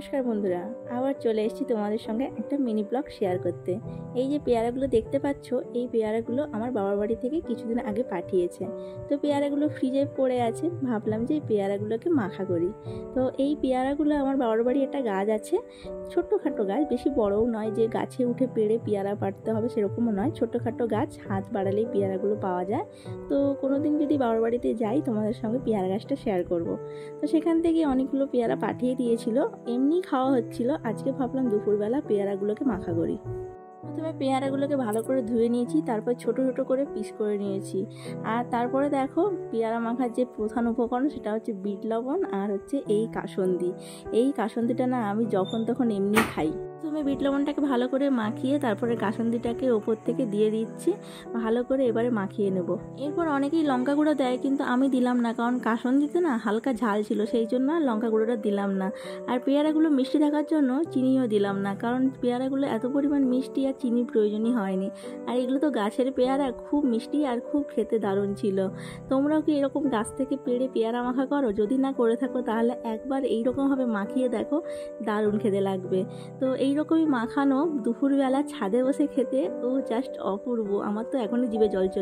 নমস্কার বন্ধুরা, আবার চলে এসেছি তোমাদের সঙ্গে একটা মিনি ব্লগ শেয়ার করতে। এই যে পেয়ারাগুলো দেখতে পাচ্ছ, এই পেয়ারাগুলো আমার বাবার বাড়ি থেকে কিছুদিন আগে পাঠিয়েছে। তো পেয়ারাগুলো ফ্রিজে পড়ে আছে, ভাবলাম যে এই পেয়ারাগুলোকে মাখা করি। তো এই পেয়ারাগুলো আমার বাবার বাড়ি একটা গাছ আছে, ছোট্টখাটো গাছ, বেশি বড়ও নয় যে গাছে উঠে পেড়ে পেয়ারা পাড়তে হবে সেরকমও নয়, ছোট্টখাটো গাছ, হাত বাড়ালেই পেয়ারাগুলো পাওয়া যায়। তো কোনো দিন যদি বাবার বাড়িতে যাই তোমাদের সঙ্গে পেয়ারা গাছটা শেয়ার করব। তো সেখান থেকে অনেকগুলো পেয়ারা পাঠিয়ে দিয়েছিল, এমনি খাওয়া হচ্ছিল। আজকে ভাবলাম দুপুরবেলা পেয়ারাগুলোকে মাখা করি। প্রথমে পেয়ারাগুলোকে ভালো করে ধুয়ে নিয়েছি, তারপর ছোট ছোট করে পিস করে নিয়েছি। আর তারপরে দেখো, পেয়ারা মাখার যে প্রধান উপকরণ সেটা হচ্ছে বিট লবণ আর হচ্ছে এই কাসুন্দি। এই কাসুন্দিটা না আমি যখন তখন এমনি খাই। প্রথমে বিট লবণটাকে ভালো করে মাখিয়ে তারপরে কাসুন্দিটাকে ওপর থেকে দিয়ে দিচ্ছি, ভালো করে এবারে মাখিয়ে নেব। এরপর অনেকেই লঙ্কা গুঁড়ো দেয়, কিন্তু আমি দিলাম না, কারণ কাসুন্দিতে না হালকা ঝাল ছিল, সেই জন্য আর লঙ্কা গুঁড়োটা দিলাম না। আর পেয়ারাগুলো মিষ্টি থাকার জন্য চিনিও দিলাম না, কারণ পেয়ারাগুলো এত পরিমাণ মিষ্টি আর চিনির প্রয়োজনই হয়নি। আর এগুলো তো গাছের পেয়ারা, খুব মিষ্টি আর খুব খেতে দারুণ ছিল। তোমরাও কি এরকম গাছ থেকে পেড়ে পেয়ারা মাখা করো? যদি না করে থাকো তাহলে একবার এইরকমভাবে মাখিয়ে দেখো, দারুণ খেতে লাগবে। তো এইরকমই মাখানো দুপুরবেলা ছাদে বসে খেতে ও জাস্ট অপূর্ব। আমার তো এখনই জিভে জল চলে